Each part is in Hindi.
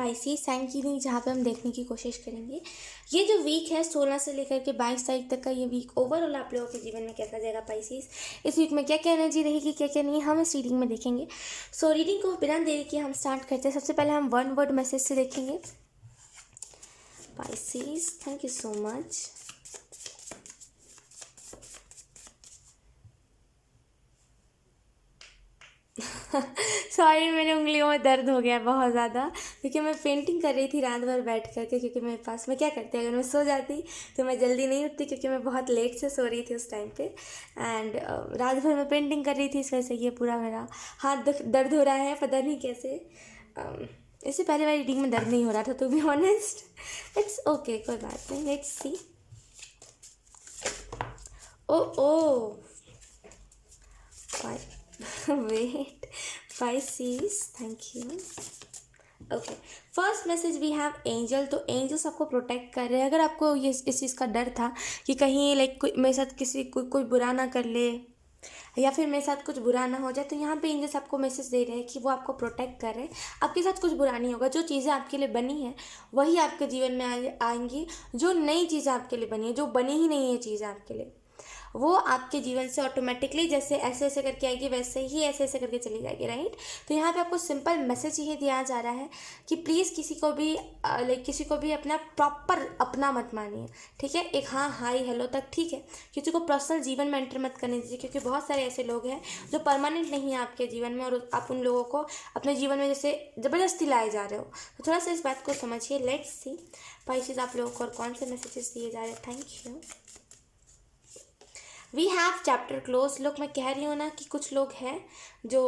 स्पाइसी साइन की रीडिंग जहाँ पे हम देखने की कोशिश करेंगे ये जो वीक है 16 से लेकर के 22 तारीख तक का ये वीक ओवरऑल आप लोगों के जीवन में कैसा जाएगा स्पाइसीज। इस वीक में क्या क्या एनर्जी रहेगी क्या क्या नहीं हम इस रीडिंग में देखेंगे। सो रीडिंग को बिना देरी के हम स्टार्ट करते हैं। सबसे पहले हम वन वर्ड मैसेज से देखेंगे। Species thank you so much. Sorry मेरी उंगलियों में दर्द हो गया बहुत ज़्यादा क्योंकि मैं पेंटिंग कर रही थी रात भर बैठ करके। क्योंकि मेरे पास मैं क्या करती अगर मैं सो जाती तो मैं जल्दी नहीं उठती क्योंकि मैं बहुत लेट से सो रही थी उस टाइम पे। एंड रात भर मैं पेंटिंग कर रही थी इस वजह से ये पूरा मेरा हाथ दर्द हो रहा है पता नहीं कैसे। इससे पहले वाली रीडिंग में दर्द नहीं हो रहा था to be honest. It's okay कोई बात नहीं। Let's see. Oh wait Pisces thank you. Okay first message we have angel. तो एंजल्स आपको प्रोटेक्ट कर रहे हैं। अगर आपको ये इस चीज़ का डर था कि कहीं लाइक कोई मेरे साथ कोई बुरा ना कर ले या फिर मेरे साथ कुछ बुरा ना हो जाए तो यहाँ पे एंजल्स आपको मैसेज दे रहे हैं कि वो आपको प्रोटेक्ट कर रहे हैं। आपके साथ कुछ बुरा नहीं होगा। जो चीज़ें आपके लिए बनी हैं वही आपके जीवन में आएंगी। जो नई चीज़ें आपके लिए बनी है जो बनी ही नहीं है चीज़ें आपके लिए वो आपके जीवन से ऑटोमेटिकली जैसे ऐसे ऐसे करके आएगी वैसे ही ऐसे ऐसे करके चली जाएगी राइट। तो यहाँ पे आपको सिंपल मैसेज ये दिया जा रहा है कि प्लीज़ किसी को भी अपना प्रॉपर अपना मत मानिए। ठीक है एक हाँ हाई हेलो तक ठीक है। किसी को पर्सनल जीवन में एंटर मत करने दीजिए क्योंकि बहुत सारे ऐसे लोग हैं जो परमानेंट नहीं है आपके जीवन में और आप उन लोगों को अपने जीवन में जैसे ज़बरदस्ती लाए जा रहे हो। तो थोड़ा सा इस बात को समझिए। लेट्स सी स्पाइसीज आप लोगों को और कौन से मैसेजेस दिए जा रहे हैं। Thank you. We have chapter close. लोग मैं कह रही हूँ ना कि कुछ लोग हैं जो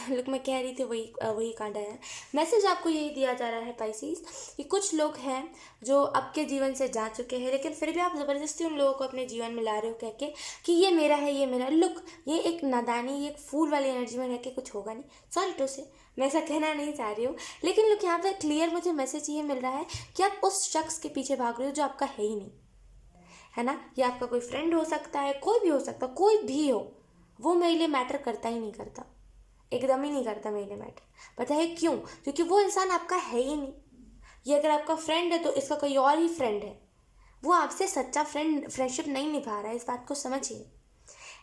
लोग मैं कह रही थी वही कांडा है। मैसेज आपको यही दिया जा रहा है स्पाइसीज कि कुछ लोग हैं जो आपके जीवन से जा चुके हैं लेकिन फिर भी आप ज़बरदस्ती उन लोगों को अपने जीवन में ला रहे हो कह के कि ये मेरा है ये मेरा। लुक ये एक नादानी ये एक फूल वाली एनर्जी में रह के कुछ होगा नहीं। सॉरी टू से मैं ऐसा कहना नहीं चाह रही हूँ लेकिन लोग यहाँ पर क्लियर मुझे मैसेज ये मिल रहा है कि आप उस शख्स के पीछे भाग रहे हो जो आपका है ही नहीं है ना। ये आपका कोई फ्रेंड हो सकता है कोई भी हो सकता है कोई भी हो वो मेरे लिए मैटर करता ही नहीं करता एकदम ही नहीं करता मेरे लिए मैटर। पता है क्यों? क्योंकि वो इंसान आपका है ही नहीं। ये अगर आपका फ्रेंड है तो इसका कोई और ही फ्रेंड है। वो आपसे सच्चा फ्रेंडशिप नहीं निभा रहा है। इस बात को समझिए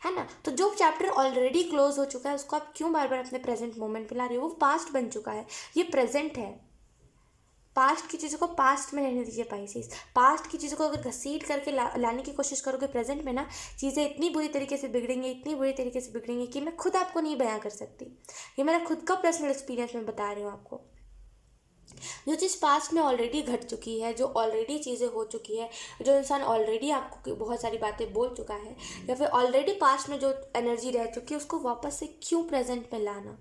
है ना। तो जो चैप्टर ऑलरेडी क्लोज हो चुका है उसको आप क्यों बार बार अपने प्रेजेंट मोमेंट पे ला रही हो। वो पास्ट बन चुका है ये प्रेजेंट है। पास्ट की चीज़ों को पास्ट में रहने दीजिए स्पाइसीज। पास्ट की चीज़ों को अगर घसीट करके लाने की कोशिश करोगे प्रेजेंट में ना चीज़ें इतनी बुरी तरीके से बिगड़ेंगी कि मैं खुद आपको नहीं बयां कर सकती। ये मेरा खुद का पर्सनल एक्सपीरियंस मैं बता रही हूँ आपको। जो चीज़ पास्ट में ऑलरेडी घट चुकी है जो ऑलरेडी चीज़ें हो चुकी है जो इंसान ऑलरेडी आपको बहुत सारी बातें बोल चुका है या फिर ऑलरेडी पास्ट में जो एनर्जी रह चुकी है उसको वापस से क्यों प्रेजेंट में लाना।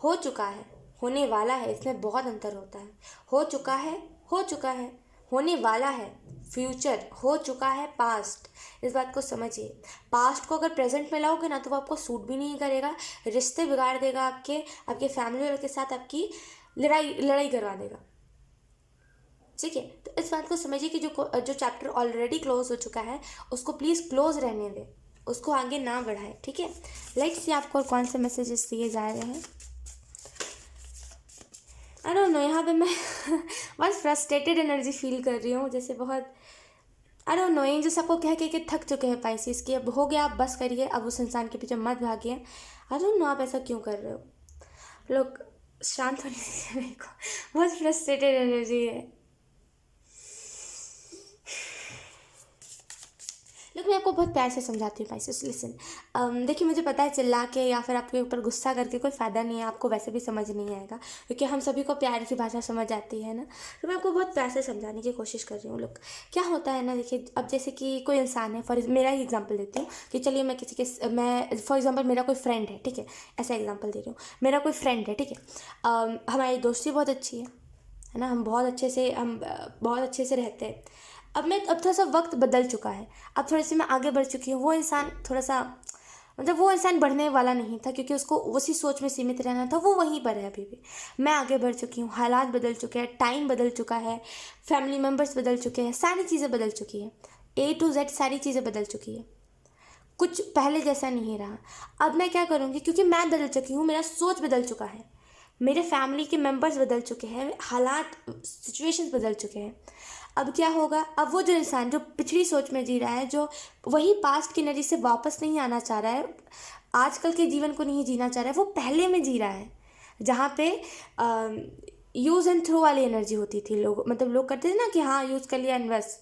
हो चुका है होने वाला है इसमें बहुत अंतर होता है। हो चुका है होने वाला है फ्यूचर हो चुका है पास्ट। इस बात को समझिए। पास्ट को अगर प्रेजेंट में लाओगे ना तो वो आपको सूट भी नहीं करेगा। रिश्ते बिगाड़ देगा आपके फैमिली वालों के साथ आपकी लड़ाई करवा देगा। ठीक है तो इस बात को समझिए कि जो चैप्टर ऑलरेडी क्लोज हो चुका है उसको प्लीज़ क्लोज रहने दें उसको आगे ना बढ़ाएं। ठीक है लेट्स सी आपको और कौन से मैसेजेस दिए जा रहे हैं। आई डोंट नो यहाँ पे मैं बहुत फ्रस्ट्रेटेड एनर्जी फील कर रही हूँ जैसे बहुत आई डोंट नो एंजल्स आपको कह के थक चुके हैं स्पाइसीज कि अब हो गया आप बस करिए अब उस इंसान के पीछे मत भागिए। आई डोंट नो आप ऐसा क्यों कर रहे हो। लोग शांत होने दीजिए मेरे को बहुत फ्रस्ट्रेटेड एनर्जी है। लोग मैं आपको बहुत प्यार से समझाती हूँ स्पाइसीज। लिसन देखिए मुझे पता है चिल्ला के या फिर आपके ऊपर गुस्सा करके कोई फ़ायदा नहीं है। आपको वैसे भी समझ नहीं आएगा क्योंकि हम सभी को प्यार की भाषा समझ आती है ना। तो मैं आपको बहुत प्यार से समझाने की कोशिश कर रही हूँ। लोग क्या होता है ना देखिए अब जैसे कि कोई इंसान है मेरा ही एग्जाम्पल देती हूँ कि चलिए मैं फॉर एग्जाम्पल मेरा कोई फ्रेंड है ठीक है ऐसा एग्जाम्पल दे रही हूँ। मेरा कोई फ्रेंड है ठीक है हमारी दोस्ती बहुत अच्छी है ना। हम बहुत अच्छे से रहते हैं। अब थोड़ा सा वक्त बदल चुका है। अब थोड़ी सी मैं आगे बढ़ चुकी हूँ। वो इंसान थोड़ा सा मतलब वो इंसान बढ़ने वाला नहीं था क्योंकि उसको उसी सोच में सीमित रहना था। वो वहीं पर है अभी भी। मैं आगे बढ़ चुकी हूँ। हालात बदल चुके हैं टाइम बदल चुका है फैमिली मेम्बर्स बदल चुके हैं सारी चीज़ें बदल चुकी हैं A to Z सारी चीज़ें बदल चुकी है। कुछ पहले जैसा नहीं रहा। अब मैं क्या करूँगी क्योंकि मैं बदल चुकी हूँ मेरा सोच बदल चुका है। मेरे फैमिली के मेंबर्स बदल चुके हैं, हालात सिचुएशंस बदल चुके हैं। अब क्या होगा, अब वो जो इंसान जो पिछड़ी सोच में जी रहा है, जो वही पास्ट की एनर्जी से वापस नहीं आना चाह रहा है, आजकल के जीवन को नहीं जीना चाह रहा है, वो पहले में जी रहा है जहाँ पे यूज़ एंड थ्रो वाली एनर्जी होती थी। लोग मतलब लोग करते थे ना कि हाँ यूज़ कर लिया एंड बस,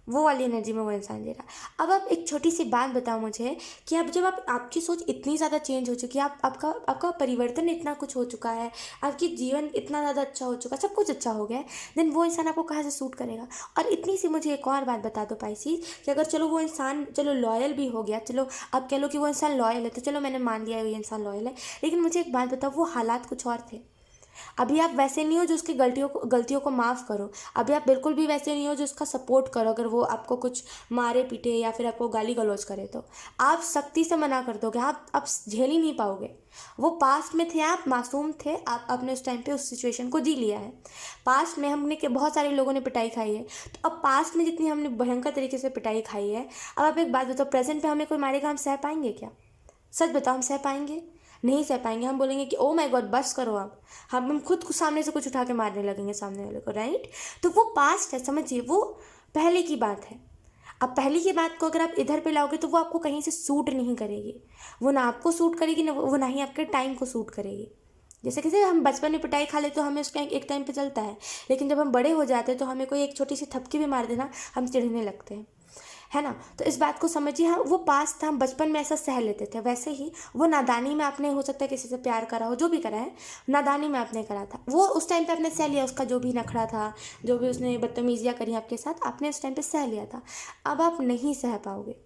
वो वाली एनर्जी में वो इंसान दे रहा। अब आप एक छोटी सी बात बताओ मुझे कि अब जब आपकी सोच इतनी ज़्यादा चेंज हो चुकी है, आपका परिवर्तन इतना कुछ हो चुका है, आपकी जीवन इतना ज़्यादा अच्छा हो चुका है, सब कुछ अच्छा हो गया है, देन वो इंसान आपको कहाँ से सूट करेगा। और इतनी सी मुझे एक और बात बता दो पाइसीज, कि अगर चलो वो इंसान चलो लॉयल भी हो गया, चलो आप कह लो कि वो इंसान लॉयल है, तो चलो मैंने मान लिया ये इंसान लॉयल है, लेकिन मुझे एक बात बताओ, वो हालात कुछ और थे। अभी आप वैसे नहीं हो जो उसकी गलतियों को माफ़ करो, अभी आप बिल्कुल भी वैसे नहीं हो जो उसका सपोर्ट करो। अगर वो आपको कुछ मारे पीटे या फिर आपको गाली गलौज करे तो आप सख्ती से मना कर दोगे, आप झेल ही नहीं पाओगे। वो पास्ट में थे, आप मासूम थे, आपने उस टाइम पे उस सिचुएशन को जी लिया है। पास्ट में हमने के बहुत सारे लोगों ने पिटाई खाई है, तो अब पास्ट में जितनी हमने भयंकर तरीके से पिटाई खाई है, अब आप एक बात बताओ, प्रेजेंट पे हमें कोई मारेगा, हम सह पाएंगे क्या? सच बताओ, हम सह पाएंगे? नहीं सह पाएंगे। हम बोलेंगे कि ओ माय गॉड बस करो आप, हम खुद को सामने से कुछ उठा के मारने लगेंगे सामने वाले को, राइट। तो वो पास्ट है, समझिए, वो पहले की बात है। अब पहले की बात को अगर आप इधर पे लाओगे तो वो आपको कहीं से सूट नहीं करेगी, वो ना आपको सूट करेगी, ना वो ना ही आपके टाइम को सूट करेगी। जैसे कि हम बचपन में पिटाई खा ले तो हमें उसका एक टाइम पे चलता है, लेकिन जब हम बड़े हो जाते हैं तो हमें कोई एक छोटी सी थपकी भी मार देना, हम चिढ़ने लगते हैं, है ना। तो इस बात को समझिए, हाँ वो पास्ट था, हम बचपन में ऐसा सह लेते थे, वैसे ही वो नादानी में आपने हो सकता है किसी से प्यार करा हो, जो भी करा है नादानी में आपने करा था, वो उस टाइम पे आपने सह लिया, उसका जो भी नखरा था, जो भी उसने बदतमीजियाँ करी आपके साथ, आपने उस टाइम पे सह लिया था। अब आप नहीं सह पाओगे,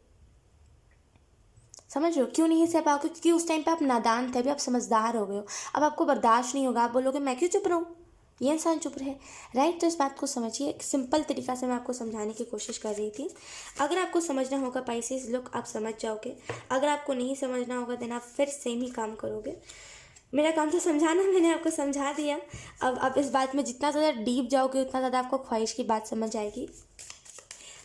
समझ रहे हो क्यों नहीं सह पाओगे? क्योंकि उस टाइम पे आप नादान थे, अभी आप समझदार हो गए हो, अब आपको बर्दाश्त नहीं होगा, आप बोलोगे मैं क्यों चुप रहूँ, ये इंसान चुप रहे, राइट। तो इस बात को समझिए, एक सिंपल तरीका से मैं आपको समझाने की कोशिश कर रही थी। अगर आपको समझना होगा पाइसेस लोग, आप समझ जाओगे, अगर आपको नहीं समझना होगा देन आप फिर सेम ही काम करोगे। मेरा काम था समझाना, मैंने आपको समझा दिया। अब आप इस बात में जितना ज़्यादा डीप जाओगे उतना ज़्यादा आपको ख्वाहिश की बात समझ आएगी।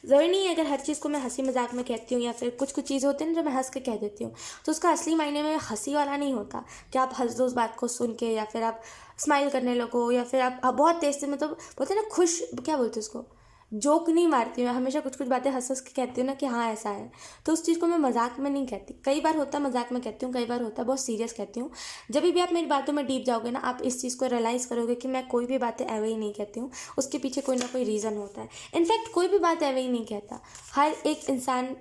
ज़रूरी नहीं है अगर हर चीज़ को मैं हंसी मजाक में कहती हूँ, या फिर कुछ कुछ चीज़ होती है ना जो मैं हंस के कह देती हूँ, तो उसका असली मायने में हंसी वाला नहीं होता कि आप हंस दो उस बात को सुन के, या फिर आप स्माइल करने लगो, या फिर आप बहुत तेज से, मतलब बोलते हैं ना खुश, क्या बोलते हैं उसको, जोक नहीं मारती हूँ मैं, हमेशा कुछ कुछ बातें हंस हंस के कहती हूँ ना कि हाँ ऐसा है, तो उस चीज़ को मैं मजाक में नहीं कहती। कई बार होता है मजाक में कहती हूँ, कई बार होता है बहुत सीरियस कहती हूँ। जब भी आप मेरी बातों में डीप जाओगे ना, आप इस चीज़ को रियलाइज़ करोगे कि मैं कोई भी बातें एवे ही नहीं कहती हूँ, उसके पीछे कोई ना कोई रीज़न होता है। इनफैक्ट कोई भी बात एवे ही नहीं कहता, हर एक इंसान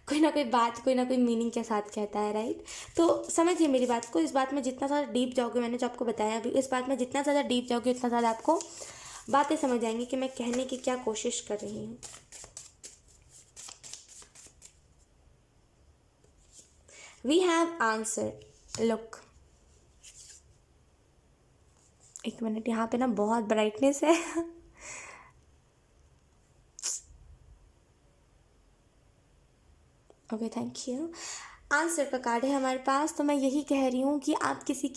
कोई ना कोई बात कोई ना कोई मीनिंग के साथ कहता है, राइट। तो समझिए मेरी बात को, इस बात में जितना ज़्यादा डीप जाओगे, मैंने जो आपको बताया अभी, इस बात में जितना ज़्यादा डीप जाओगे उतना ज़्यादा आपको बातें समझ आएंगी कि मैं कहने की क्या कोशिश कर रही हूँ। वी हैव आंसर, लुक, एक मिनट, यहाँ पे ना बहुत ब्राइटनेस है ओके थैंक यू। आंसर का कार्ड है हमारे पास, तो मैं यही कह रही हूँ कि आप किसी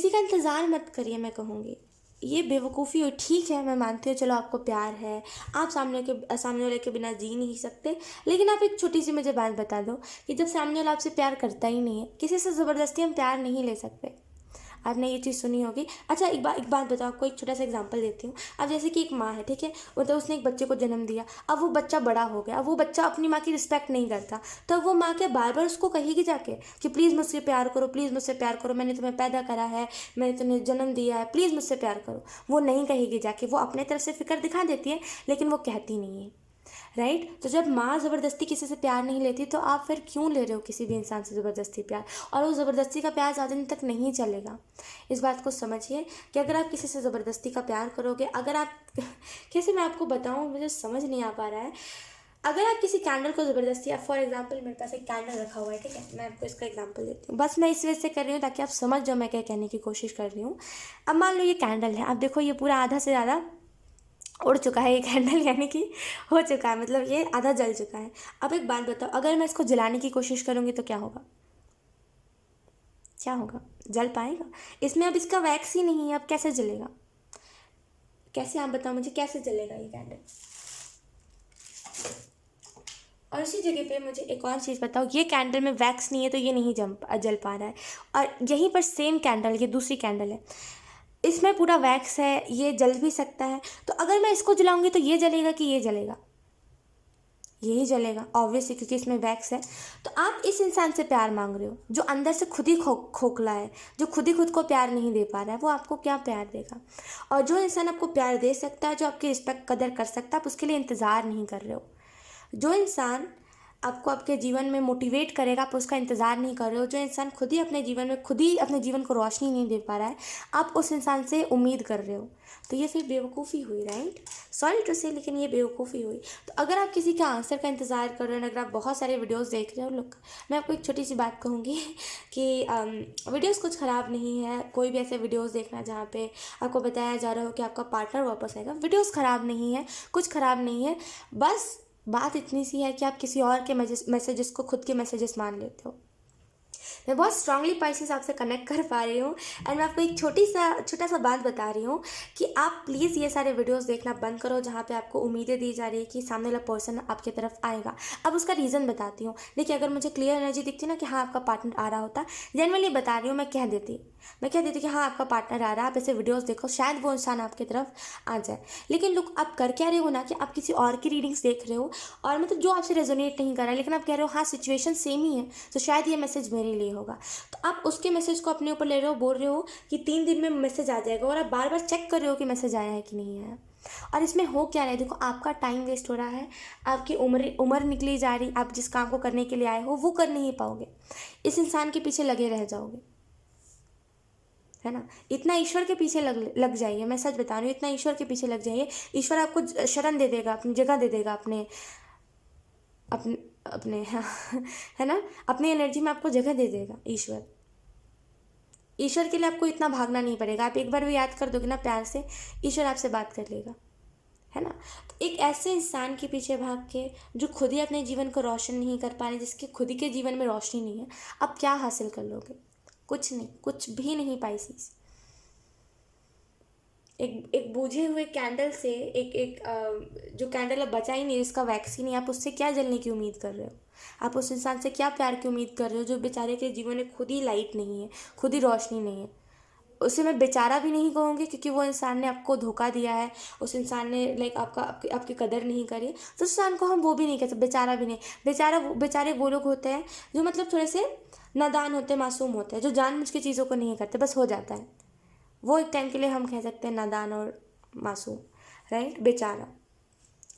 का इंतज़ार मत करिए, मैं कहूँगी ये बेवकूफ़ी हो। ठीक है मैं मानती हूँ, चलो आपको प्यार है, आप सामने वाले के बिना जी नहीं सकते, लेकिन आप एक छोटी सी मुझे बात बता दो कि जब सामने वाला आपसे प्यार करता ही नहीं है, किसी से ज़बरदस्ती हम प्यार नहीं ले सकते। आपने ये चीज़ सुनी होगी। अच्छा एक बात बताओ, आपको एक छोटा सा एग्जांपल देती हूँ। अब जैसे कि एक माँ है, ठीक है, मतलब उसने एक बच्चे को जन्म दिया, अब वो बच्चा बड़ा हो गया, अब वो बच्चा अपनी माँ की रिस्पेक्ट नहीं करता, तो वो माँ क्या बार बार उसको कहेगी जाके कि प्लीज़ मुझसे प्यार करो, प्लीज़ मुझसे प्यार करो, मैंने तुम्हें पैदा करा है, मैंने तुम्हें जन्म दिया है, प्लीज़ मुझसे प्यार करो? वो नहीं कहेगी जाके, वो अपने तरफ से फिक्र दिखा देती है लेकिन वो कहती नहीं है, राइट। तो जब माँ ज़बरदस्ती किसी से प्यार नहीं लेती, तो आप फिर क्यों ले रहे हो किसी भी इंसान से ज़बरदस्ती प्यार? और वो ज़बरदस्ती का प्यार ज़्यादा दिन तक नहीं चलेगा। इस बात को समझिए कि अगर आप किसी से ज़बरदस्ती का प्यार करोगे, अगर आप कैसे मैं आपको बताऊँ, मुझे समझ नहीं आ पा रहा है। अगर आप किसी कैंडल को ज़बरदस्ती, आप फॉर एग्जांपल मेरे पास एक कैंडल रखा हुआ है, ठीक है, मैं आपको इसका एग्जांपल देती हूँ, बस मैं इस वजह से कर रही हूँ ताकि आप समझ जाओ मैं क्या कहने की कोशिश कर रही हूँ। अब मान लो ये कैंडल है, आप देखो ये पूरा आधा से ज़्यादा उड़ चुका है ये कैंडल, यानी कि हो चुका है, मतलब ये आधा जल चुका है। अब एक बात बताओ, अगर मैं इसको जलाने की कोशिश करूँगी तो क्या होगा? क्या होगा? जल पाएगा? इसमें अब इसका वैक्स ही नहीं है, अब कैसे जलेगा? कैसे, आप बताओ मुझे, कैसे जलेगा ये कैंडल? और उसी जगह पे मुझे एक और चीज़ बताओ, ये कैंडल में वैक्स नहीं है तो ये नहीं जल पा रहा है, और यहीं पर सेम कैंडल, ये दूसरी कैंडल है, इसमें पूरा वैक्स है, ये जल भी सकता है, तो अगर मैं इसको जलाऊंगी तो ये जलेगा कि ये जलेगा? यही जलेगा ऑब्वियसली, क्योंकि इसमें वैक्स है। तो आप इस इंसान से प्यार मांग रहे हो जो अंदर से खुद ही खोखला है, जो खुद ही खुद को प्यार नहीं दे पा रहा है, वो आपको क्या प्यार देगा? और जो इंसान आपको प्यार दे सकता है, जो आपकी रिस्पेक्ट कदर कर सकता है, आप उसके लिए इंतज़ार नहीं कर रहे हो। जो इंसान आपको आपके जीवन में मोटिवेट करेगा, आप उसका इंतज़ार नहीं कर रहे हो। जो इंसान खुद ही अपने जीवन में खुद ही अपने जीवन को रोशनी नहीं दे पा रहा है, आप उस इंसान से उम्मीद कर रहे हो। तो ये फिर बेवकूफ़ी हुई, राइट? सॉरी टू से, लेकिन ये बेवकूफ़ी हुई। तो अगर आप किसी के आंसर का इंतज़ार कर रहे हो, अगर आप बहुत सारे वीडियोस देख रहे हो, लुक, मैं आपको एक छोटी सी बात कहूँगी कि वीडियोस कुछ ख़राब नहीं है। कोई भी ऐसे वीडियोस देखना जहाँ पे आपको बताया जा रहा हो कि आपका पार्टनर वापस आएगा, वीडियोस ख़राब नहीं है, कुछ ख़राब नहीं है। बस बात इतनी सी है कि आप किसी और के मैसेजेस को खुद के मैसेजेस मान लेते हो। मैं बहुत स्ट्रांगली पाइसेस आपसे कनेक्ट कर पा रही हूँ, एंड मैं आपको एक छोटा सा बात बता रही हूँ कि आप प्लीज़ ये सारे वीडियोस देखना बंद करो जहाँ पे आपको उम्मीदें दी जा रही है कि सामने वाला पर्सन आपकी तरफ आएगा। अब उसका रीज़न बताती हूँ। देखिए, अगर मुझे क्लियर एनर्जी दिखती ना कि हाँ आपका पार्टनर आ रहा होता, जनरली बता रही हूँ, मैं कह देती कि हाँ आपका पार्टनर आ रहा है, आप ऐसे वीडियोस देखो, शायद वो इंसान आपकी तरफ आ जाए। लेकिन लुक, आप कर क्या रहे हो ना कि आप किसी और की रीडिंग्स देख रहे हो, और मतलब जो आपसे रेजोनेट नहीं कर रहा है, लेकिन आप कह रहे हो हाँ सिचुएशन सेम ही है, तो शायद ये मैसेज मेरे लिए होगा। तो आप उसके मैसेज को अपने ऊपर ले रहे हो, बोल रहे हो कि 3 दिन में मैसेज आ जाएगा, और आप बार बार चेक कर रहे हो कि मैसेज आया है कि नहीं आया। और इसमें हो क्या रहा है? देखो, आपका टाइम वेस्ट हो रहा है, आपकी उम्र निकली जा रही, आप जिस काम को करने के लिए आए हो वो कर नहीं पाओगे, इस इंसान के पीछे लगे रह जाओगे, है ना? इतना ईश्वर के पीछे लग जाइए, मैं सच बता रही हूँ, इतना ईश्वर के पीछे लग जाइए, ईश्वर आपको शरण दे देगा, अपनी जगह दे देगा, अपने अपने अपने हाँ, है ना? अपनी एनर्जी में आपको जगह दे देगा ईश्वर। ईश्वर के लिए आपको इतना भागना नहीं पड़ेगा, आप एक बार भी याद कर दोगे ना प्यार से, ईश्वर आपसे बात कर लेगा, है ना? तो एक ऐसे इंसान के पीछे भाग के जो खुद ही अपने जीवन को रोशन नहीं कर पा रहे, जिसके खुद ही के जीवन में रोशनी नहीं है, आप क्या हासिल कर लोगे? कुछ नहीं, कुछ भी नहीं पाइसेस। एक बुझे हुए कैंडल से, जो कैंडल अब बचा ही नहीं, जिसका वैक्स ही नहीं, आप उससे क्या जलने की उम्मीद कर रहे हो? आप उस इंसान से क्या प्यार की उम्मीद कर रहे हो जो बेचारे के जीवन में खुद ही लाइट नहीं है, खुद ही रोशनी नहीं है? उसे मैं बेचारा भी नहीं कहूँगी, क्योंकि वो इंसान ने आपको धोखा दिया है, उस इंसान ने लाइक आपकी कदर नहीं करी, तो उस इंसान को हम वो भी नहीं कह सकते, बेचारा भी नहीं। बेचारे वो लोग होते हैं जो मतलब थोड़े से नादान होते हैं, मासूम होते हैं, जो जानबूझ के चीज़ों को नहीं करते, बस हो जाता है। वो एक टाइम के लिए हम कह सकते हैं नादान और मासूम, राइट? बेचारा।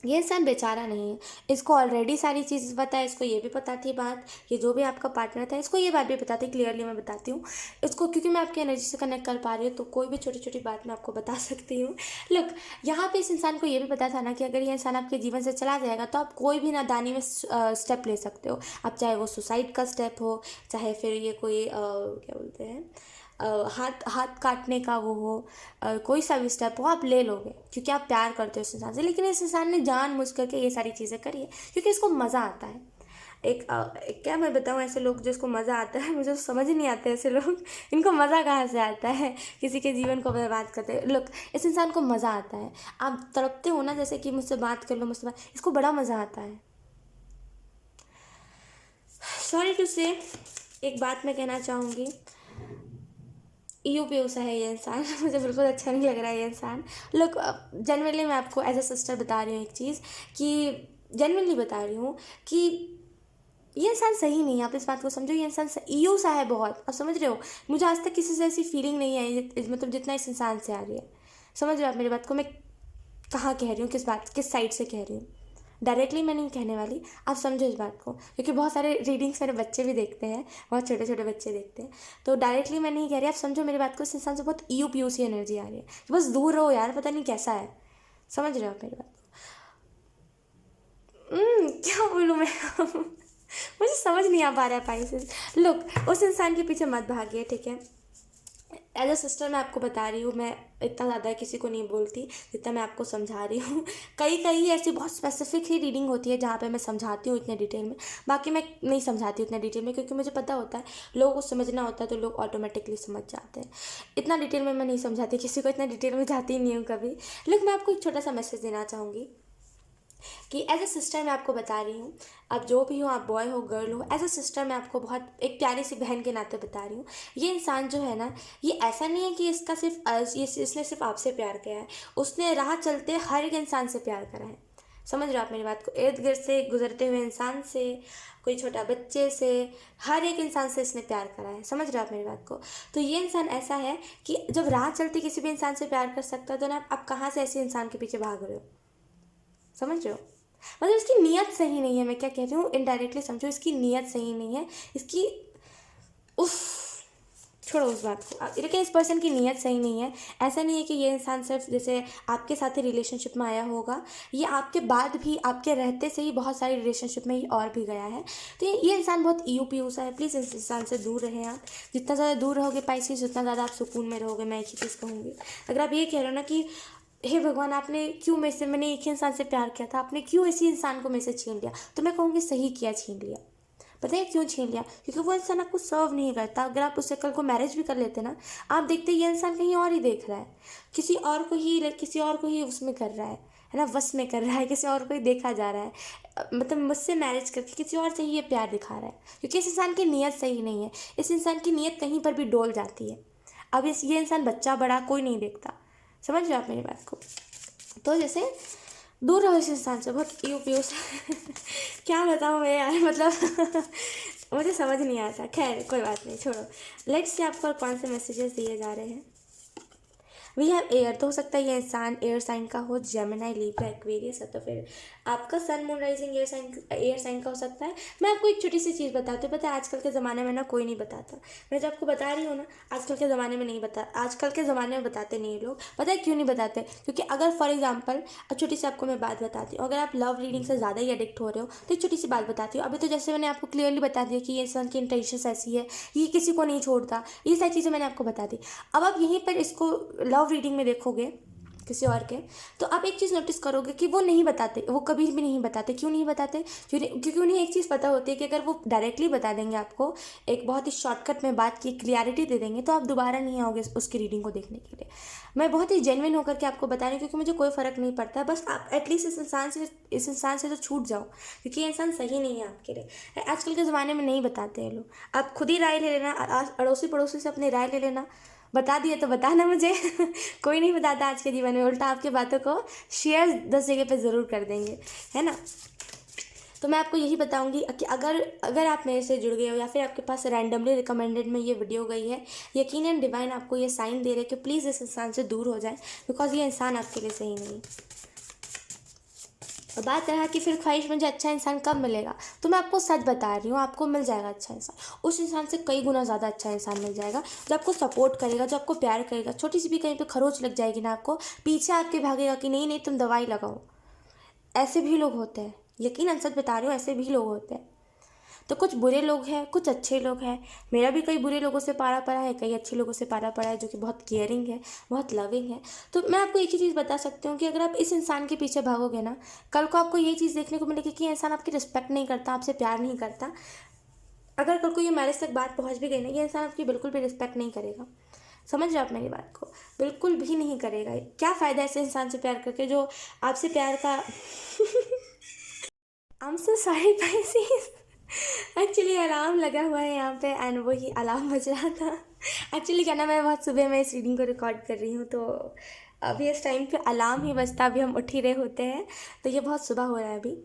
ये इंसान बेचारा नहीं है, इसको ऑलरेडी सारी चीज़ पता है, इसको ये भी पता थी बात, ये जो भी आपका पार्टनर था इसको ये बात भी पता थी, क्लियरली मैं बताती हूँ इसको, क्योंकि मैं आपकी एनर्जी से कनेक्ट कर पा रही हूँ, तो कोई भी छोटी छोटी बात मैं आपको बता सकती हूँ। लुक, यहाँ पे इस इंसान को ये भी पता था ना कि अगर ये इंसान आपके जीवन से चला जाएगा तो आप कोई भी नादानी में स्टेप ले सकते हो। अब चाहे वो सुसाइड का स्टेप हो, चाहे फिर ये कोई क्या बोलते हैं, हाथ काटने का वो हो, कोई सा भी स्टेप हो आप ले लोगे, क्योंकि आप प्यार करते हो इस इंसान से। लेकिन इस इंसान ने जानबूझ करके ये सारी चीज़ें करी है क्योंकि इसको मज़ा आता है। क्या मैं बताऊँ, ऐसे लोग जिसको मज़ा आता है, मुझे तो समझ ही नहीं आते ऐसे लोग, इनको मज़ा कहाँ से आता है किसी के जीवन को बर्बाद करते हैं। लुक, इस इंसान को मज़ा आता है, आप तड़पते हो ना जैसे कि मुझसे बात कर लो, मुझसे बात, इसको बड़ा मज़ा आता है। सॉरी टू से, एक बात मैं कहना चाहूँगी, ईयू सा है ये इंसान मुझे बिल्कुल अच्छा नहीं लग रहा है ये इंसान। लुक, जनरली मैं आपको एज अ सिस्टर बता रही हूँ एक चीज़, कि जनरली बता रही हूँ कि ये इंसान सही नहीं है, आप इस बात को समझो, ये इंसान ईयू सा है बहुत, आप समझ रहे हो? मुझे आज तक किसी से ऐसी फीलिंग नहीं आई मतलब जितना इस इंसान से आ रही है। समझ रहे हो आप मेरी बात को, मैं कहाँ कह रही हूँ, किस साइड से कह रही हूँ? डायरेक्टली मैं नहीं कहने वाली, आप समझो इस बात को, क्योंकि बहुत सारे रीडिंग्स मेरे बच्चे भी देखते हैं, बहुत छोटे छोटे बच्चे देखते हैं, तो डायरेक्टली मैं नहीं कह रही, आप समझो मेरी बात को, इस इंसान से बहुत ईयू पीयू सी एनर्जी आ रही है कि बस दूर रहो यार, पता नहीं कैसा है। समझ रहे हो आप मेरी बात को? क्या बोलूँ मैं मुझे समझ नहीं आ पा रहा है पाइसेस। लुक, उस इंसान के पीछे मत भागिए, ठीक है? एज अ सिस्टर मैं आपको बता रही हूँ, मैं इतना ज़्यादा किसी को नहीं बोलती जितना मैं आपको समझा रही हूँ। कई कई ऐसी बहुत स्पेसिफिक ही रीडिंग होती है जहाँ पे मैं समझाती हूँ इतने डिटेल में, बाकी मैं नहीं समझाती उतने डिटेल में, क्योंकि मुझे पता होता है लोगों को समझना होता है तो लोग ऑटोमेटिकली समझ जाते हैं। इतना डिटेल में मैं नहीं समझाती किसी को, इतना डिटेल में जाती नहीं हूँ कभी। लेकिन मैं आपको एक छोटा सा मैसेज देना चाहूँगी कि एज अ सिस्टर मैं आपको बता रही हूँ, आप जो भी हो, आप बॉय हो गर्ल हो, एज अ सिस्टर मैं आपको बहुत एक प्यारी सी बहन के नाते बता रही हूँ। ये इंसान जो है ना, ये ऐसा नहीं है कि इसका सिर्फ इसने सिर्फ आपसे प्यार किया है, उसने राह चलते हर एक इंसान से प्यार करा है। समझ रहे हो आप मेरी बात को? इर्द गिर्द से गुजरते हुए इंसान से, कोई छोटा बच्चे से, हर एक इंसान से इसने प्यार करा है। समझ रहे हो आप मेरी बात को? तो ये इंसान ऐसा है कि जब राह चलते किसी भी इंसान से प्यार कर सकता है, तो ना आप कहाँ से ऐसे इंसान के पीछे भाग रहे हो? समझ रहे हो? मतलब इसकी नीयत सही नहीं है। मैं क्या कह रही हूँ, इनडायरेक्टली समझो, इसकी नीयत सही नहीं है, इसकी उफ, छोड़ो उस बात को। लेकिन इस पर्सन की नीयत सही नहीं है। ऐसा नहीं है कि ये इंसान सिर्फ जैसे आपके साथ ही रिलेशनशिप में आया होगा, ये आपके बाद भी, आपके रहते से ही बहुत सारी रिलेशनशिप में ही और भी गया है। तो ये इंसान बहुत ईयू पीयू सा है। प्लीज़ इस इंसान से दूर रहें आप। जितना ज़्यादा दूर रहोगे पाइसेस, उतना ज़्यादा आप सुकून में रहोगे। मैं एक ही चीज़ कहूँगी, अगर आप ये कह रहे हो ना कि हे भगवान, आपने क्यों मेरे से, मैंने एक ही इंसान से प्यार किया था, आपने क्यों इसी इंसान को मेरे से छीन लिया, तो मैं कहूँगी सही किया, छीन लिया। पता है क्यों छीन लिया? क्योंकि वो इंसान आपको सर्व नहीं करता। अगर आप उससे कल को मैरिज भी कर लेते ना, आप देखते ये इंसान कहीं और ही देख रहा है, किसी और को ही उसमें कर रहा है ना, वश में कर रहा है, किसी और को ही देखा जा रहा है। मतलब मुझसे मैरिज करके किसी और से ही ये प्यार दिखा रहा है, क्योंकि इस इंसान की नीयत सही नहीं है। इस इंसान की नीयत कहीं पर भी डोल जाती है। अब ये इंसान बच्चा बड़ा कोई नहीं देखता। समझ रहे हो आप मेरी बात को? तो जैसे दूर रहो इस इंसान से, बहुत ईयू पीयू से क्या बताऊँ मैं यार, मतलब मुझे समझ नहीं आता। खैर कोई बात नहीं, छोड़ो। लेट्स से आपको कौन से मैसेजेस दिए जा रहे हैं। वी हैव एयर, तो हो सकता है ये इंसान एयर साइन का हो, जेमिनाई, लिब्रा, एक्वेरियस है, तो फिर आपका sun moon rising air sign का हो सकता है। मैं आपको एक छोटी सी चीज़ बताती हूँ। पता है आजकल के ज़माने में ना कोई नहीं बताता। मैं जो आपको बता रही हूँ ना, आजकल के ज़माने में नहीं बता, आजकल के ज़माने में बताते नहीं लोग। पता है क्यों नहीं बताते? क्योंकि अगर फॉर एग्जाम्पल, छोटी सी आपको मैं बात बताती हूँ, अगर आप लव रीडिंग से ज़्यादा ही एडिक्ट हो रहे हो, तो एक छोटी सी बात बताती हूँ। अभी तो जैसे मैंने आपको क्लियरली बता दिया कि ये इंसान की इंटेंशन ऐसी है, ये किसी को नहीं छोड़ता, ये सारी चीज़ें मैंने आपको बता दी। अब आप यहीं पर इसको लव रीडिंग में देखोगे किसी और के, तो आप एक चीज़ नोटिस करोगे कि वो नहीं बताते, वो कभी भी नहीं बताते। क्यों नहीं बताते? क्योंकि उन्हें एक चीज़ पता होती है कि अगर वो डायरेक्टली बता देंगे आपको, एक बहुत ही शॉर्टकट में बात की क्लियरिटी दे देंगे, तो आप दोबारा नहीं आओगे उसकी रीडिंग को देखने के लिए। मैं बहुत ही जेन्युइन होकर के आपको बता रही हूँ, क्योंकि मुझे कोई फ़र्क नहीं पड़ता। बस आप एटलीस्ट इस इंसान से तो छूट जाओ, क्योंकि ये इंसान सही नहीं है आपके लिए। आजकल के ज़माने में नहीं बताते हैं लोग। आप खुद ही राय ले लेना, अड़ोसी पड़ोसी से अपनी राय ले लेना। बता दिए तो बताना मुझे कोई नहीं बताता आज के जीवन में, उल्टा आपकी बातों को शेयर 10 जगह पे ज़रूर कर देंगे, है ना। तो मैं आपको यही बताऊंगी कि अगर आप मेरे से जुड़ गए हो, या फिर आपके पास रैंडमली रिकमेंडेड में ये वीडियो गई है, यकीनन डिवाइन आपको ये साइन दे रहे हैं कि प्लीज़ इस इंसान से दूर हो जाए, बिकॉज ये इंसान आपके लिए सही नहीं। और बात रहा कि फिर ख्वाहिश मुझे अच्छा इंसान कब मिलेगा, तो मैं आपको सच बता रही हूँ, आपको मिल जाएगा अच्छा इंसान। उस इंसान से कई गुना ज़्यादा अच्छा इंसान मिल जाएगा, जो आपको सपोर्ट करेगा, जो आपको प्यार करेगा। छोटी सी भी कहीं पे खरोच लग जाएगी ना, आपको पीछे आपके भागेगा कि नहीं नहीं तुम दवाई लगाओ। ऐसे भी लोग होते हैं, यकीनन सच बता रही हूँ, ऐसे भी लोग होते हैं। तो कुछ बुरे लोग हैं, कुछ अच्छे लोग हैं। मेरा भी कई बुरे लोगों से पारा पड़ा है, कई अच्छे लोगों से पारा पड़ा है, जो कि बहुत केयरिंग है, बहुत लविंग है। तो मैं आपको एक ही चीज़ बता सकती हूँ कि अगर आप इस इंसान के पीछे भागोगे ना, कल को आपको ये चीज़ देखने को मिलेगी कि ये इंसान आपकी रिस्पेक्ट नहीं करता, आपसे प्यार नहीं करता। अगर कल को ये मैरिज तक बात पहुँच भी गई ना, ये इंसान आपकी बिल्कुल भी रिस्पेक्ट नहीं करेगा। समझ रहे हो आप मेरी बात को? बिल्कुल भी नहीं करेगा। क्या फ़ायदा ऐसे इंसान से प्यार करके जो आपसे प्यार का I am so sorry Pisces, actually alarm लगा हुआ है यहाँ पे, एंड वही अलार्म बज रहा था। एक्चुअली क्या ना, मैं बहुत सुबह में इस रीडिंग को रिकॉर्ड कर रही हूँ, तो अभी इस टाइम पे अलार्म ही बजता, अभी हम उठ ही रहे होते हैं, तो ये बहुत सुबह हो रहा है अभी।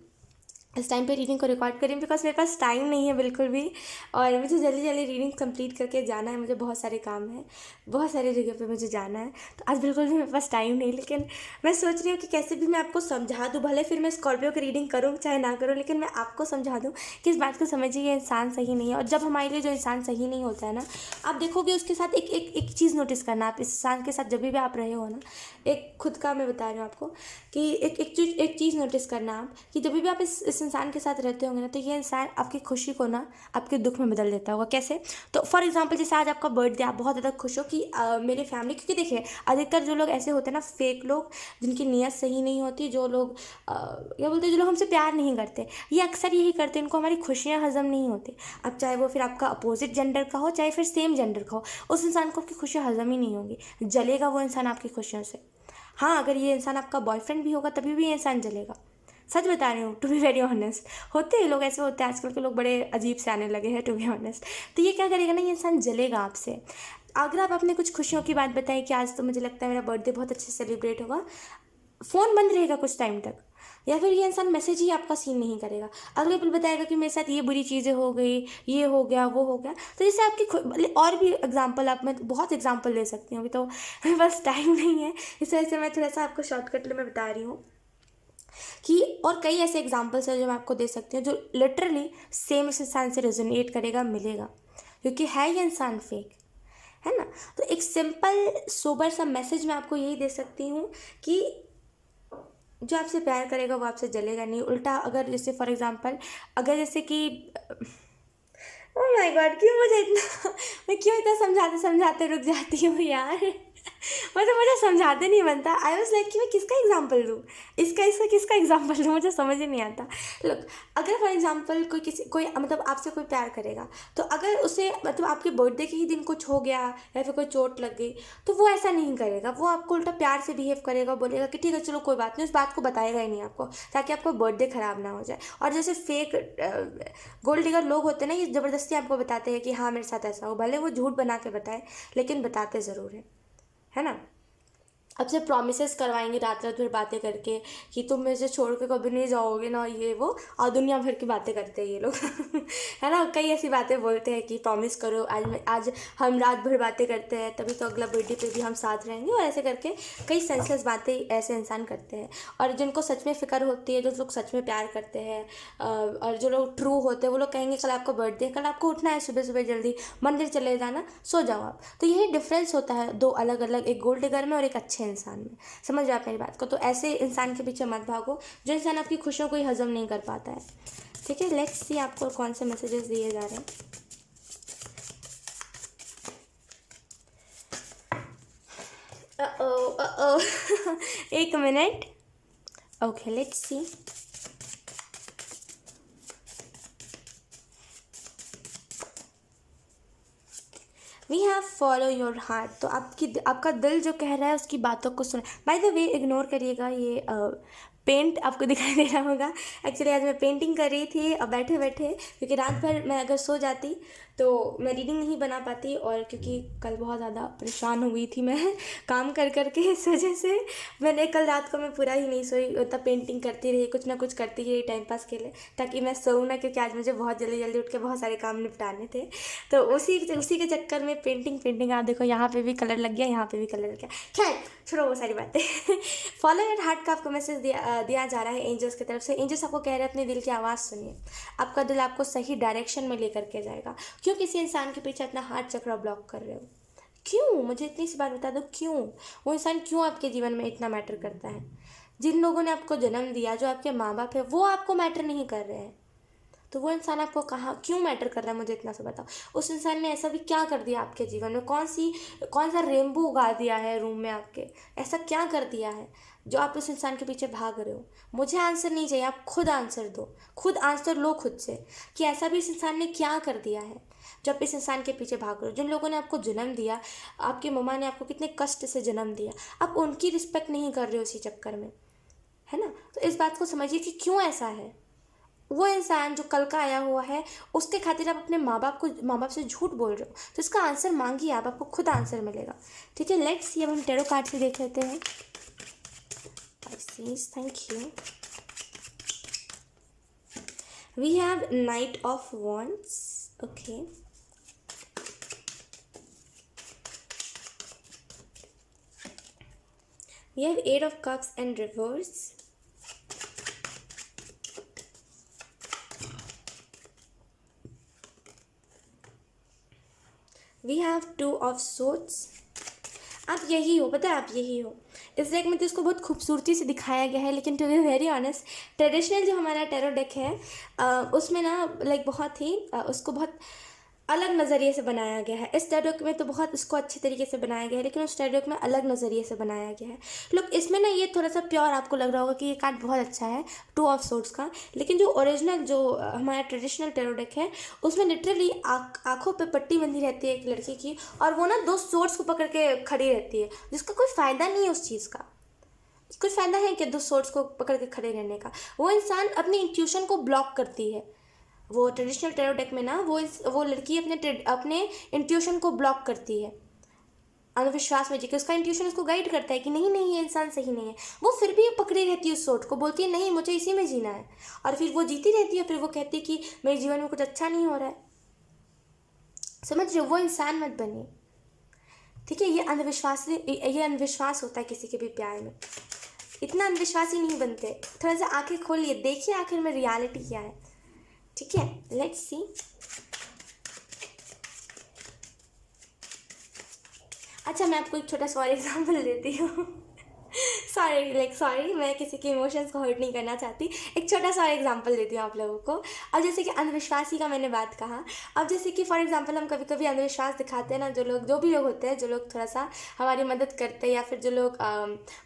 इस टाइम पे रीडिंग को रिकॉर्ड करी बिकॉज मेरे पास टाइम नहीं है बिल्कुल भी, और मुझे जल्दी जल्दी रीडिंग कंप्लीट करके जाना है। मुझे बहुत सारे काम हैं, बहुत सारी जगह पे मुझे जाना है, तो आज बिल्कुल भी मेरे पास टाइम नहीं। लेकिन मैं सोच रही हूँ कि कैसे भी मैं आपको समझा दूँ, भले फिर मैं स्कॉर्पियो की रीडिंग करूँ चाहे ना करूँ, लेकिन मैं आपको समझा दूँ कि इस बात को समझिए, ये इंसान सही नहीं है। और जब हमारे लिए जो इंसान सही नहीं होता है ना, आप देखोगे उसके साथ एक चीज़ नोटिस करना, आप इस इंसान के साथ जब भी आप रहे हो ना, एक खुद का मैं बता रही हूँ आपको कि एक चीज़ नोटिस करना आप, कि जब भी आप इस इंसान के साथ रहते होंगे ना, तो ये इंसान आपकी खुशी को ना आपके दुख में बदल देता होगा। कैसे? तो फॉर एग्जांपल जैसे आज आपका बर्थडे, आप बहुत ज़्यादा खुश हो कि मेरी फैमिली, क्योंकि देखिए अधिकतर जो लोग ऐसे होते हैं ना, फेक लोग, जिनकी नीयत सही नहीं होती, जो लोग क्या बोलते हैं, जो लोग हमसे प्यार नहीं करते, ये अक्सर यही करते हैं, इनको हमारी खुशियाँ हजम नहीं होती। अब चाहे वो फिर आपका अपोजिट जेंडर का हो, चाहे फिर सेम जेंडर का हो, उस इंसान को आपकी खुशियाँ हजम ही नहीं होंगी, जलेगा वो इंसान आपकी खुशियों से। हाँ, अगर ये इंसान आपका बॉयफ्रेंड भी होगा तभी भी ये इंसान जलेगा। सच बता रही हूँ, टू बी वेरी ऑनेस्ट। होते हैं लोग, ऐसे होते हैं, आजकल के लोग बड़े अजीब से आने लगे हैं, टू बी ऑनेस्ट। तो ये क्या करेगा ना, ये इंसान जलेगा आपसे। अगर आप अपने कुछ खुशियों की बात बताएं कि आज तो मुझे लगता है मेरा बर्थडे बहुत अच्छे से सेलिब्रेट होगा, फ़ोन बंद रहेगा कुछ टाइम तक। या फिर ये इंसान मैसेज ही आपका सीन नहीं करेगा, अगले पल बताएगा कि मेरे साथ ये बुरी चीज़ें हो गई, ये हो गया, वो हो गया। तो जैसे आपकी और भी एग्जांपल, आप मैं बहुत एग्जांपल दे सकती हूँ, अभी तो मेरे पास टाइम नहीं है, इस वजह से मैं थोड़ा सा आपको शॉर्टकट में बता रही हूँ कि और कई ऐसे एग्जांपल्स हैं जो मैं आपको दे सकती हूँ, जो लिटरली सेम उस इंसान से रेजोनेट करेगा, मिलेगा, क्योंकि है ये इंसान फेक, है ना। तो एक सिंपल सोबर सा मैसेज मैं आपको यही दे सकती हूँ कि जो आपसे प्यार करेगा वो आपसे जलेगा नहीं। उल्टा अगर जैसे फॉर एग्जांपल, अगर जैसे कि ओह माय गॉड, क्यों मुझे इतना मैं क्यों इतना समझाते समझाते रुक जाती हूँ यार। मतलब मुझे समझाते नहीं बनता। आई वॉज लाइक कि मैं किसका एग्जाम्पल दूँ, इसका किसका एग्जाम्पल दूँ, मुझे समझ ही नहीं आता। लुक, अगर फॉर एग्जाम्पल कोई मतलब आपसे कोई प्यार करेगा, तो अगर उसे मतलब आपके बर्थडे के ही दिन कुछ हो गया या फिर कोई चोट लग गई, तो वो ऐसा नहीं करेगा, वो आपको उल्टा प्यार से बिहेव करेगा, बोलेगा कि ठीक है चलो कोई बात नहीं, उस बात को बताएगा ही नहीं आपको, ताकि आपको बर्थडे ख़राब ना हो जाए। और जैसे फेक गोल्ड डिगर लोग होते हैं ना, ये ज़बरदस्ती आपको बताते हैं कि हाँ मेरे साथ ऐसा हो, भले वो झूठ बना के बताए, लेकिन बताते ज़रूर है ना। आपसे प्रॉमिसेस करवाएंगे रात रात भर बातें करके कि तुम मेरे से छोड़ के कभी नहीं जाओगे ना, ये वो, और दुनिया भर की बातें करते हैं ये लोग। है ना, कई ऐसी बातें बोलते हैं कि प्रॉमिस करो, आज हम रात भर बातें करते हैं तभी तो अगला बर्थडे पे भी हम साथ रहेंगे, और ऐसे करके कई सेंसलेस बातें ऐसे इंसान करते हैं। और जिनको सच में फ़िक्र होती है, जो लोग सच में प्यार करते हैं, और जो लोग ट्रू होते हैं, वो लोग कहेंगे कल आपका बर्थडे है, कल आपको उठना है सुबह सुबह जल्दी, मंदिर चले जाना, सो जाओ आप। तो यही डिफरेंस होता है दो अलग अलग, एक गोल्ड डिगर में और एक अच्छे इंसान में। समझ रहे आप मेरी बात को। तो ऐसे इंसान के पीछे मत भागो जो इंसान आपकी खुशियों को ही हजम नहीं कर पाता है। ठीक है, लेट्स सी आपको कौन से मैसेजेस दिए जा रहे हैं। एक minute. Okay, let's see. We have follow your heart. तो आपका दिल जो कह रहा है उसकी बातों को सुन। बाय द वे इग्नोर करिएगा, ये पेंट आपको दिखाई दे रहा होगा। एक्चुअली आज मैं पेंटिंग कर रही थी अब बैठे बैठे, क्योंकि रात भर मैं अगर सो जाती तो मैं रीडिंग नहीं बना पाती, और क्योंकि कल बहुत ज़्यादा परेशान हो गई थी मैं काम कर कर के, इस वजह से मैंने कल रात को मैं पूरा ही नहीं सोई, तब पेंटिंग करती रही, कुछ ना कुछ करती रही टाइम पास के लिए, ताकि मैं सोऊं ना, क्योंकि आज मुझे बहुत जल्दी जल्दी उठ के बहुत सारे काम निपटाने थे। तो उसी के चक्कर में पेंटिंग आप देखो, यहाँ पे भी कलर लग गया, यहाँ पे भी कलर लग गया। खैर छोड़ो वो सारी बातें। फॉलो योर हार्ट का आपको मैसेज दिया जा रहा है एंजल्स की तरफ से। एंजल्स आपको कह रहे हैं अपने दिल की आवाज़ सुनिए, आपका दिल आपको सही डायरेक्शन में लेकर के जाएगा। क्यों किसी इंसान के पीछे अपना हार्ट चक्र ब्लॉक कर रहे हो? क्यों? मुझे इतनी सी बात बता दो, क्यों? वो इंसान क्यों आपके जीवन में इतना मैटर करता है? जिन लोगों ने आपको जन्म दिया, जो आपके माँ बाप है, वो आपको मैटर नहीं कर रहे हैं, तो वो इंसान आपको कहाँ क्यों मैटर कर रहा है? मुझे इतना सा बताओ। उस इंसान ने ऐसा भी क्या कर दिया आपके जीवन में? कौन सा रेनबो उगा दिया है रूम में आपके? ऐसा क्या कर दिया है जो आप उस इंसान के पीछे भाग रहे हो? मुझे आंसर नहीं चाहिए, आप खुद आंसर दो, खुद आंसर लो खुद से कि ऐसा भी इस इंसान ने क्या कर दिया है जो आप इस इंसान के पीछे भाग रहे हो। जिन लोगों ने आपको जन्म दिया, आपकी मम्मा ने आपको कितने कष्ट से जन्म दिया, आप उनकी रिस्पेक्ट नहीं कर रहे हो इसी चक्कर में, है ना। तो इस बात को समझिए कि क्यों ऐसा है। वो इंसान जो कल का आया हुआ है, उसके खातिर आप अपने माँ बाप से झूठ बोल रहे हो, तो इसका आंसर मांगिए आप, आपको खुद आंसर मिलेगा। ठीक है, लेट्स सी। अब हम टेरो कार्ड से देख लेते हैं। Pisces, thank you. We have knight of wands. Okay, we have eight of cups and reverse. We have two of swords. आप यही हो, पता है आप यही हो। इस डेक में तो इसको बहुत खूबसूरती से दिखाया गया है, लेकिन to be very honest, traditional जो हमारा टैरो डेक है उसमें ना लाइक बहुत ही उसको बहुत अलग नज़रिए से बनाया गया है। इस टैरो में तो बहुत इसको अच्छे तरीके से बनाया गया है, लेकिन उस टैरो में अलग नज़रिए से बनाया गया है। लोग इसमें ना ये थोड़ा सा प्योर आपको लग रहा होगा कि ये कार्ड बहुत अच्छा है, टू ऑफ सोर्ड्स का, लेकिन जो ओरिजिनल जो हमारा ट्रेडिशनल टैरो डेक है उसमें लिटरली आँखों पे पट्टी बंधी रहती है एक लड़की की, और वो ना दो सोर्ड्स को पकड़ के खड़ी रहती है, जिसका कोई फ़ायदा नहीं है उस चीज़ का। कुछ फ़ायदा है कि दो सोर्स को पकड़ के खड़े रहने का। वो इंसान अपनी इंट्यूशन को ब्लॉक करती है। वो ट्रेडिशनल टैरो डेक में ना वो लड़की अपने इंट्यूशन को ब्लॉक करती है, अंधविश्वास में जीके उसका इंट्यूशन उसको गाइड करता है कि नहीं नहीं ये इंसान सही नहीं है। वो फिर भी पकड़ी रहती है उस सोच को, बोलती है नहीं मुझे इसी में जीना है, और फिर वो जीती रहती है। फिर वो कहती है कि मेरे जीवन में कुछ अच्छा नहीं हो रहा है। समझ रहे हो, वो इंसान मत बनिए, ठीक है। ये अंधविश्वास होता है किसी के भी प्यार में। इतना अंधविश्वासी नहीं बनते, थोड़ा सा आंखें खोलिए, देखिए आखिर में रियलिटी क्या है, ठीक है। Let's see. अच्छा, मैं आपको एक छोटा सा और एग्जाम्पल देती हूँ। सॉरी, मैं किसी के इमोशंस को हर्ट नहीं करना चाहती। एक छोटा सा एग्जांपल देती हूँ आप लोगों को। अब जैसे कि अंधविश्वासी का मैंने बात कहा, अब जैसे कि फॉर एग्जांपल हम कभी कभी अंधविश्वास दिखाते हैं ना, जो भी लोग होते हैं, जो लोग थोड़ा सा हमारी मदद करते हैं, या फिर जो लोग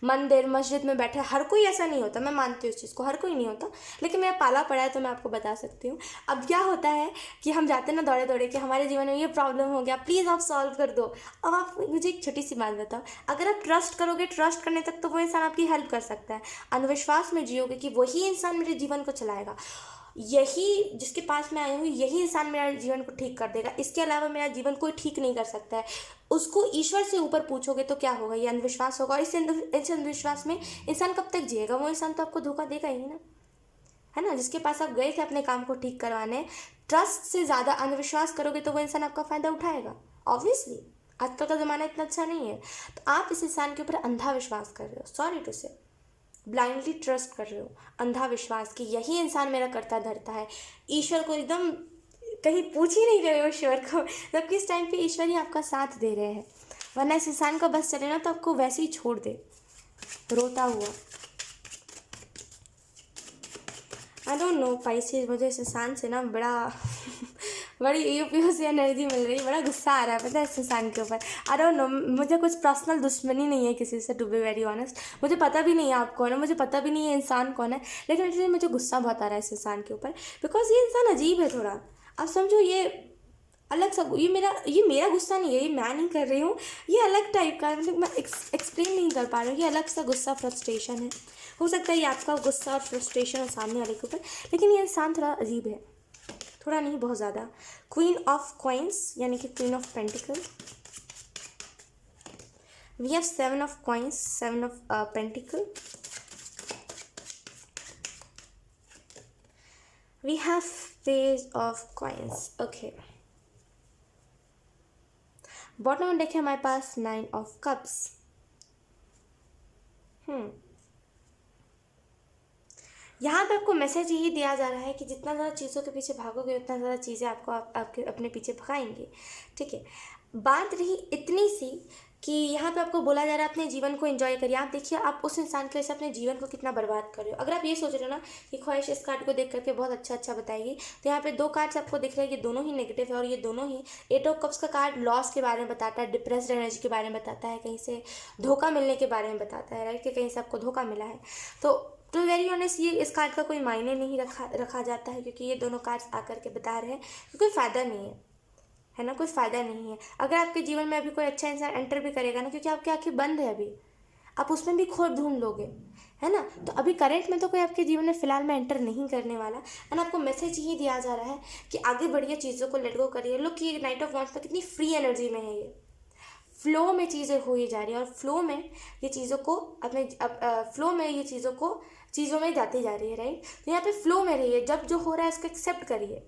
मंदिर मस्जिद में बैठे, हर कोई ऐसा नहीं होता, मैं मानती हूँ इस चीज़ को, हर कोई नहीं होता, लेकिन मेरा पाला पड़ा है तो मैं आपको बता सकती हूँ। अब क्या होता है कि हम जाते हैं ना दौड़े दौड़े कि हमारे जीवन में ये प्रॉब्लम हो गया, प्लीज़ आप सॉल्व कर दो। अब आप मुझे एक छोटी सी बात बताओ, अगर आप ट्रस्ट करोगे, ट्रस्ट करने तक तो वो इंसान आपकी हेल्प कर सकता है। अंधविश्वास में जियोगे कि वही इंसान मेरे जीवन को चलाएगा, यही जिसके पास मैं आई हूँ यही इंसान मेरा जीवन को ठीक कर देगा, इसके अलावा मेरा जीवन कोई ठीक नहीं कर सकता है, उसको ईश्वर से ऊपर पूछोगे तो क्या होगा, ये अंधविश्वास होगा। और इस अंधविश्वास में इंसान कब तक जिएगा, वो इंसान तो आपको धोखा देगा ही ना, है ना। जिसके पास आप गए थे अपने काम को ठीक करवाने, ट्रस्ट से ज़्यादा अंधविश्वास करोगे तो वो इंसान आपका फ़ायदा उठाएगा, ऑब्वियसली। आजकल का ज़माना इतना अच्छा नहीं है, तो आप इस इंसान के ऊपर अंधा विश्वास कर रहे हो, सॉरी टू से, ब्लाइंडली ट्रस्ट कर रहे हो, अंधा विश्वास कि यही इंसान मेरा करता धरता है। ईश्वर को एकदम कहीं पूछ ही नहीं रहे हो ईश्वर को, जबकि इस टाइम पे ईश्वर ही आपका साथ दे रहे हैं, वरना इस इंसान का बस चले ना तो आपको वैसे ही छोड़ दे रोता हुआ। आई डोंट नो पाइसेस, मुझे इस इंसान से ना बड़ी यूपीओ से एनर्जी मिल रही है, बड़ा गुस्सा आ रहा है पता है इस इंसान के ऊपर। आई डोंट नो, मुझे कुछ पर्सनल दुश्मनी नहीं है किसी से, टू बी वेरी ऑनेस्ट। मुझे पता भी नहीं है आप कौन है, मुझे पता भी नहीं है इंसान कौन है, लेकिन इसलिए मुझे गुस्सा बहुत आ रहा है इस इंसान के ऊपर, बिकॉज ये इंसान अजीब है थोड़ा। आप समझो, ये अलग सा, ये मेरा गुस्सा नहीं है, ये मैं नहीं कर रही हूँ, ये अलग टाइप का, मतलब मैं एक्सप्लेन नहीं कर पा रही हूँ, ये अलग सा गुस्सा फ्रस्ट्रेशन है। हो सकता है ये आपका गुस्सा और फ्रस्ट्रेशन है सामने वाले के ऊपर, लेकिन ये इंसान थोड़ा अजीब है, थोड़ा नहीं बहुत ज़्यादा। क्वीन ऑफ कॉइन्स यानी कि queen of pentacle, we have 7 of coins, 7 of pentacle, we have page of coins, okay. Bottom में देखें हमारे पास 9 ऑफ कप्स। यहाँ पे आपको मैसेज यही दिया जा रहा है कि जितना ज़्यादा चीज़ों के पीछे भागोगे उतना ज़्यादा चीज़ें आपको आपके अपने पीछे भगाएंगी, ठीक है। बात रही इतनी सी कि यहाँ पे आपको बोला जा रहा है अपने जीवन को एंजॉय करिए। आप देखिए आप उस इंसान की वजह से अपने जीवन को कितना बर्बाद कर रहे हो। अगर आप ये सोच रहे हो ना कि ख्वाहिश इस कार्ड को देख करके बहुत अच्छा बताएगी, तो यहाँ पे 2 कार्ड्स आपको दिख रहे हैं, ये दोनों ही नेगेटिव है, और ये दोनों ही 8 ऑफ कप्स का कार्ड लॉस के बारे में बताता है, डिप्रेस्ड एनर्जी के बारे में बताता है, कहीं से धोखा मिलने के बारे में बताता है, राइट, कि कहीं से आपको धोखा मिला है। तो वेरी ऑनेस्ट, ये इस कार्ड का कोई मायने नहीं रखा जाता है, क्योंकि ये दोनों कार्ड्स आकर के बता रहे हैं कि कोई फ़ायदा नहीं है ना, कोई फ़ायदा नहीं है। अगर आपके जीवन में अभी कोई अच्छा इंसान एंटर भी करेगा ना, क्योंकि आपकी आंखें बंद है अभी, आप उसमें भी खोट ढूंढ लोगे, है ना। तो अभी करंट में तो कोई आपके जीवन में फ़िलहाल में एंटर नहीं करने वाला, एंड आपको मैसेज ये दिया जा रहा है कि आगे बढ़िए, चीज़ों को लेट गो करिए। लोग कि नाइट ऑफ वॉन्ड्स में कितनी फ्री एनर्जी में है, ये फ्लो में चीज़ें हो ही जा रही है, और फ्लो में ये चीज़ों को फ्लो में ये चीज़ों में जाती जा रही है, राइट। तो यहाँ पे फ्लो में रहिए, जब जो हो रहा है उसको एक्सेप्ट करिए।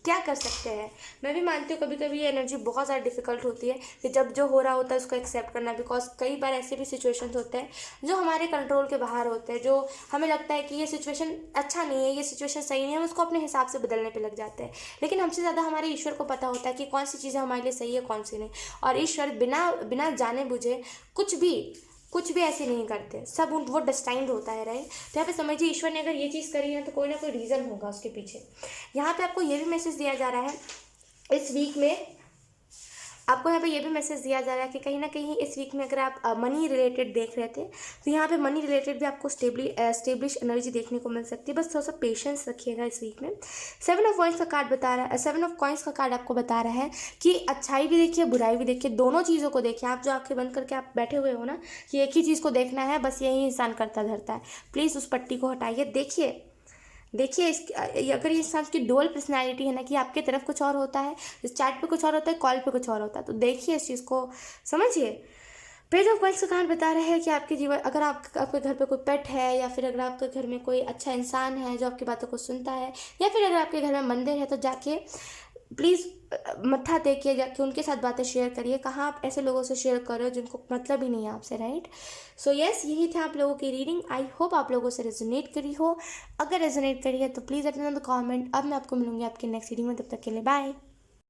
क्या कर सकते हैं, मैं भी मानती हूँ कभी कभी ये एनर्जी बहुत ज़्यादा डिफिकल्ट होती है कि जब जो हो रहा होता है उसको एक्सेप्ट करना, बिकॉज कई बार ऐसे भी सिचुएशंस होते हैं जो हमारे कंट्रोल के बाहर होते हैं, जो हमें लगता है कि ये सिचुएशन अच्छा नहीं है, ये सिचुएशन सही नहीं है, हम उसको अपने हिसाब से बदलने पे लग जाते हैं। लेकिन हमसे ज़्यादा हमारे ईश्वर को पता होता है कि कौन सी चीज़ें हमारे लिए सही है, कौन सी नहीं। और ईश्वर बिना जाने बुझे कुछ भी ऐसे नहीं करते, सब वो डिस्टाइंड होता है, राइट। तो यहाँ पे समझिए ईश्वर ने अगर ये चीज़ करी है तो कोई ना कोई रीज़न होगा उसके पीछे। यहाँ पे आपको ये भी मैसेज दिया जा रहा है, इस वीक में आपको यहाँ पे ये भी मैसेज दिया जा रहा है कि कहीं ना कहीं इस वीक में अगर आप मनी रिलेटेड देख रहे थे तो यहाँ पे मनी रिलेटेड भी आपको स्टेब्लिश एनर्जी देखने को मिल सकती है। बस थोड़ा सा पेशेंस रखिएगा इस वीक में। 7 ऑफ कॉइंस का कार्ड बता रहा है, 7 ऑफ कॉइंस का कार्ड आपको बता रहा है कि अच्छाई भी देखिए, बुराई भी देखिए, दोनों चीज़ों को देखिए। आप जो आंखें बंद करके आप बैठे हुए हो ना कि एक ही चीज़ को देखना है, बस यही इंसान करता धरता है, प्लीज़ उस पट्टी को हटाइए। देखिए अगर ये इंसान की डुअल पर्सनैलिटी है ना कि आपके तरफ कुछ और होता है, इस चैट पे कुछ और होता है, कॉल पे कुछ और होता है, तो देखिए इस चीज़ को समझिए। पेज ऑफ कॉइंस का कार्ड बता रहे हैं कि आपके जीवन, अगर आपके घर पे कोई पेट है या फिर अगर आपके घर में कोई अच्छा इंसान है जो आपकी बातों को सुनता है, या फिर अगर आपके घर में मंदिर है तो जाके प्लीज़ मत्था टेकिए, जाके उनके साथ बातें शेयर करिए। कहाँ आप ऐसे लोगों से शेयर कर रहे हो जिनको मतलब ही नहीं है आपसे, राइट। सो यस, यही था आप लोगों की रीडिंग। आई होप आप लोगों से रेजोनेट करी हो। अगर रेजोनेट करी है तो please let me know in the comment. अब मैं आपको मिलूंगी आपकी नेक्स्ट रीडिंग में, तब तक के लिए बाय।